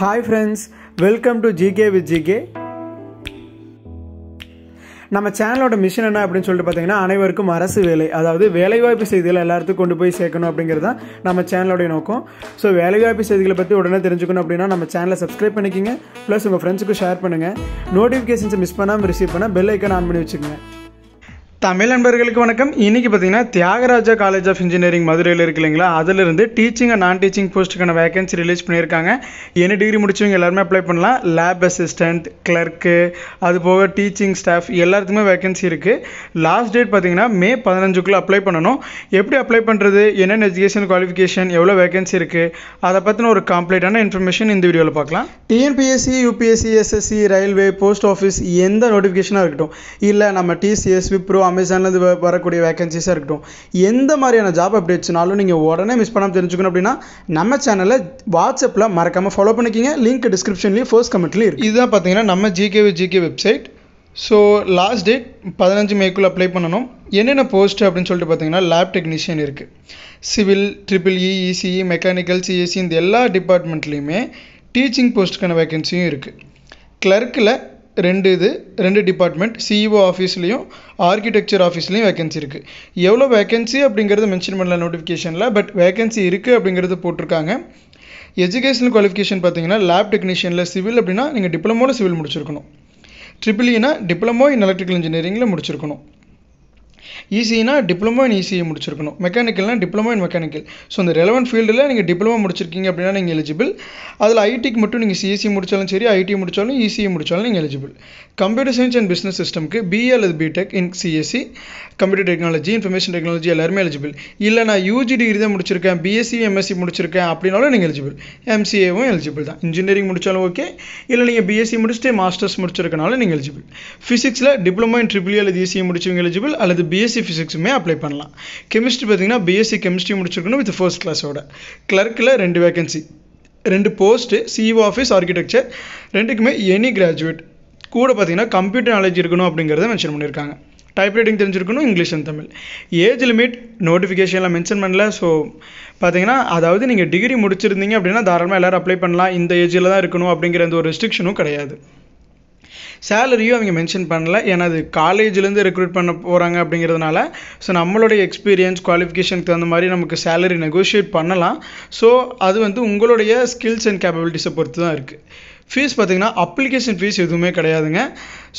Hi friends, welcome to GK with GK. நம்ம சேனலோட mission என்ன அப்படின்னு சொல்லிட்டு பார்த்தீங்கன்னா அனைவருக்கும் அரசு வேலை, அதாவது வேலைவாய்ப்பு செய்திகளை எல்லாத்துக்கும் கொண்டு போய் சேர்க்கணும் அப்படிங்கிறது தான் நம்ம சேனலோடைய நோக்கம். ஸோ வேலைவாய்ப்பு செய்திகளை பற்றி உடனே தெரிஞ்சுக்கணும் அப்படின்னா நம்ம சேனலை சப்ஸ்கிரைப் பண்ணிக்கிங்க, ப்ளஸ் உங்கள் ஃப்ரெண்ட்ஸுக்கும் ஷேர் பண்ணுங்கள். நோட்டிஃபிகேஷன்ஸை மிஸ் பண்ணாமல் ரிசீவ் பண்ண பெல் ஐக்கான் ஆன் பண்ணி வச்சுக்கோங்க. தமிழ் நண்பர்களுக்கு வணக்கம். இன்றைக்கி பார்த்தீங்கன்னா தியாகராஜா காலேஜ் ஆஃப் இன்ஜினியரிங் மதுரையில் இருக்கு இல்லைங்களா, அதிலிருந்து டீச்சிங் அண்ட் நான் டீச்சிங் போஸ்ட்டுக்கான வேகன்சி ரிலீஸ் பண்ணியிருக்காங்க. என்ன டிகிரி முடிச்சவங்க எல்லாருமே அப்ளை பண்ணலாம். லேப் அசிஸ்டண்ட், கிளர்க்கு, அது போக டீச்சிங் ஸ்டாஃப் எல்லாத்துக்குமே வேகன்சி இருக்குது. லாஸ்ட் டேட் பார்த்தீங்கன்னா May 15 அப்ளை பண்ணணும். எப்படி அப்ளை பண்ணுறது, என்னென்ன எஜுகேஷன் குவாலிஃபிகேஷன், எவ்வளோ வேகன்சி இருக்குது, அதை பற்றின ஒரு கம்ப்ளீட்டான இன்ஃபர்மேஷன் இந்த வீடியோவில் பார்க்கலாம். TNPSC, UPSC, SSC, railway, post office எந்த நோட்டிஃபிகேஷனாக இருக்கட்டும், இல்லை நம்ம டிசிஎஸ், விப்ரோ, அமேசான்லேருந்து வரக்கூடிய வேகன்சிஸாக இருக்கட்டும், எந்த மாதிரியான ஜாப் அப்டேட்ஸ்னாலும் நீங்கள் உடனே மிஸ் பண்ணாமல் தெரிஞ்சுக்கணும் அப்படின்னா நம்ம சேனலை வாட்ஸ்அப்பில் மறக்காமல் ஃபாலோ பண்ணிக்கிங்க. லிங்க் டிஸ்கிரிப்ஷன்லேயும் ஃபர்ஸ்ட் கமெண்ட்லேயும் இருக்குது. இதுதான் பார்த்தீங்கன்னா நம்ம GK website. So last date 15 May apply பண்ணணும். என்னென்ன போஸ்ட் அப்படின்னு சொல்லிட்டு பார்த்தீங்கன்னா லேப் டெக்னீஷியன் இருக்குது, civil, EEE, ECE, mechanical, CSC, இந்த எல்லா டிபார்ட்மெண்ட்லேயுமே டீச்சிங் போஸ்ட்டுக்கான வேகன்சியும் இருக்குது. கிளர்க்கில் ரெண்டு டிபார்ட்மெண்ட், சிஇஓ ஆஃபீஸ்லேயும் ஆர்கிடெக்சர் ஆஃபீஸ்லேயும் வேகன்சி இருக்குது. எவ்வளோ வேகன்சி அப்படிங்கிறது மென்ஷன் பண்ணல நோட்டிஃபிகேஷனில், பட் வேகன்சி இருக்குது அப்படிங்கிறது போட்டிருக்காங்க. எஜுகேஷனல் குவாலிஃபிகேஷன் பார்த்தீங்கன்னா லேப் டெக்னீஷியனில் சிவில் அப்படின்னா நீங்கள் டிப்ளமோவில் சிவில் முடிச்சிருக்கணும். EEEனா டிப்ளமோ இன் எலக்ட்ரிக்கல் இன்ஜினியரிங்கில் முடிச்சிருக்கணும். இசினா டிப்ளமோ இன் இசிஇ முடிச்சிருக்கணும். மெக்கானிக்கல்னா டிப்ளமோ இன் மெக்கானிக்கல். ஸோ இந்த ரெலவெண்ட் ஃபீல்டில் நீங்கள் டிப்ளமோ முடிச்சிருக்கீங்க அப்படின்னா நீங்கள் எலிஜிபிள். அதில் ஐடிக்கு மட்டும் நீங்கள் சிஎஸ்சி முடித்தாலும் சரி, ஐடி முடித்தாலும், இசிஇ முடித்தாலும் நீங்கள் eligible. Computer science and business சிஸ்டம்க்கு பிஏ அல்லது BTech in CSC, computer technology, information technology எல்லாருமே எலிஜிபிள். இல்லை நான் யூஜி டிகிரி தான் முடிச்சிருக்கேன், பிஎஸ்சி, எம்எஸ்சி முடிச்சிருக்கேன் அப்படின்னாலும் நீங்கள் எலிஜிபிள். எம்சிஏவும் எலிஜிபிள் தான். இன்ஜினியரிங் முடித்தாலும் ஓகே, இல்லை நீங்கள் பிஎஸ்சி முடிச்சுட்டு மாஸ்டர்ஸ் முடிச்சிருக்கனாலும் நீங்கள் எலிஜிபிள். ஃபிசிக்ஸில் டிப்ளமோ இன் EEE அல்லது இசிஇ முடிச்சவங்க எலிஜிபிள், அல்லது பிஎஸ்சி ஃபிசிக்ஸுமே அப்ளை பண்ணலாம். கெமிஸ்ட்ரி பார்த்தீங்கன்னா பிஎஸ்சி கெமிஸ்ட்ரி முடிச்சிருக்கணும் வித் ஃபர்ஸ்ட் கிளாஸோட. கிளர்க்கில் 2 vacancy, 2 post, CEO office, architecture, ரெண்டுக்குமே எனி கிராஜுவேட். கூட பார்த்தீங்கன்னா கம்ப்யூட்டர் நாலேஜ் இருக்கணும் அப்படிங்கிறத மென்ஷன் பண்ணியிருக்காங்க. டைப்ரைட்டிங் தெரிஞ்சிருக்கணும், English and Tamil. Age limit நோட்டிஃபிகேஷனில் மென்ஷன் பண்ணல. ஸோ பார்த்தீங்கன்னா அதாவது நீங்கள் டிகிரி முடிச்சிருந்தீங்க அப்படின்னா தாராளமாக எல்லோரும் அப்ளை பண்ணலாம். இந்த ஏஜில் தான் இருக்கணும் அப்படிங்கிற எந்த ஒரு ரெஸ்ட்ரிக்ஷனும் கிடையாது. சேலரியும் அவங்க மென்ஷன் பண்ணல, ஏன்னா அது காலேஜ்லேருந்து ரெக்ரூட் பண்ண போகிறாங்க அப்படிங்கிறதுனால. ஸோ நம்மளுடைய எக்ஸ்பீரியன்ஸ், குவாலிஃபிகேஷனுக்கு தகுந்த மாதிரி நமக்கு சேலரி நெகோஷியேட் பண்ணலாம். ஸோ அது உங்களுடைய ஸ்கில்ஸ் அண்ட் கேப்பபிலிட்டிஸை பொறுத்து தான் இருக்குது. ஃபீஸ் பார்த்திங்கன்னா அப்ளிகேஷன் ஃபீஸ் எதுவுமே கிடையாதுங்க.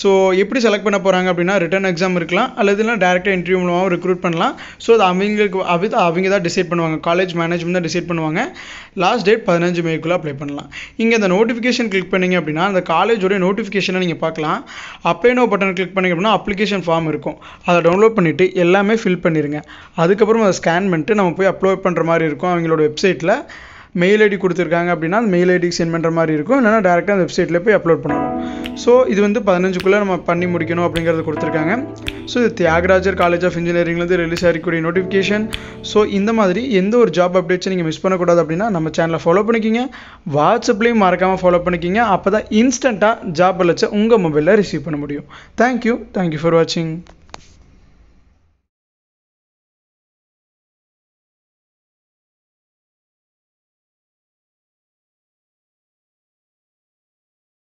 ஸோ எப்படி செலக்ட் பண்ண போகிறாங்க அப்படின்னா ரிட்டன் எக்ஸாம் இருக்கலாம், அல்லதுனா டேரெக்டாக இன்டர்வியூ மூலமாக ரெக்ரூட் பண்ணலாம். ஸோ அது அவங்க தான் டிசைட் பண்ணுவாங்க, காலேஜ் மேனேஜ்மெண்ட் தான் டிசைட் பண்ணுவாங்க. லாஸ்ட் டேட் 15 May அப்ளை பண்ணலாம். இங்கே அந்த நோட்டிஃபிகேஷன் கிளிக் பண்ணிங்க அப்படின்னா அந்த காலேஜோடைய நோட்டிஃபிகேஷனை நீங்கள் பார்க்கலாம். அப்ளை நோ பட்டன் கிளிக் பண்ணிங்க அப்படின்னா அப்ளிகேஷன் ஃபார்ம் இருக்கும், அதை டவுன்லோட் பண்ணிவிட்டு எல்லாமே ஃபில் பண்ணிடுங்க. அதுக்கப்புறம் அதை ஸ்கேன் பண்ணிட்டு நம்ம போய் அப்லோட் பண்ணுற மாதிரி இருக்கும். அவங்களோட வெப்சைட்டில் மெயில் ஐடி கொடுத்துருக்காங்க அப்படின்னா அந்த மெயில் ஐடிக்கு சென்ட் பண்ணுற மாதிரி இருக்கும், இல்லைனா டேரெக்டாக அந்த வெப்சைட்டில் போய் அப்லோட் பண்ணணும். ஸோ இது 15 நம்ம பண்ணி முடிக்கணும் அப்படிங்கிறது கொடுத்துருக்காங்க. ஸோ இது தியாகராஜர் காலேஜ் ஆஃப் இன்ஜினியரிங்லேருந்து ரிலீஸ் ஆகிக்கூடிய நோட்டிஃபிகேஷன். ஸோ இந்த மாதிரி எந்த ஒரு ஜாப் அப்டேட்ஸை நீங்கள் மிஸ் பண்ணக்கூடாது அப்படின்னா நம்ம சேனலை ஃபாலோ பண்ணிக்கிங்க. வாட்ஸ்அப்லேயும் மறக்காமல் ஃபாலோ பண்ணிக்கிங்க. அப்போ தான் இன்ஸ்டண்ட்டாக ஜாப் அலர்ட்ஸை உங்கள் மொபைலில் ரிசீவ் பண்ண முடியும். தேங்க்யூ ஃபார் வாட்சிங்.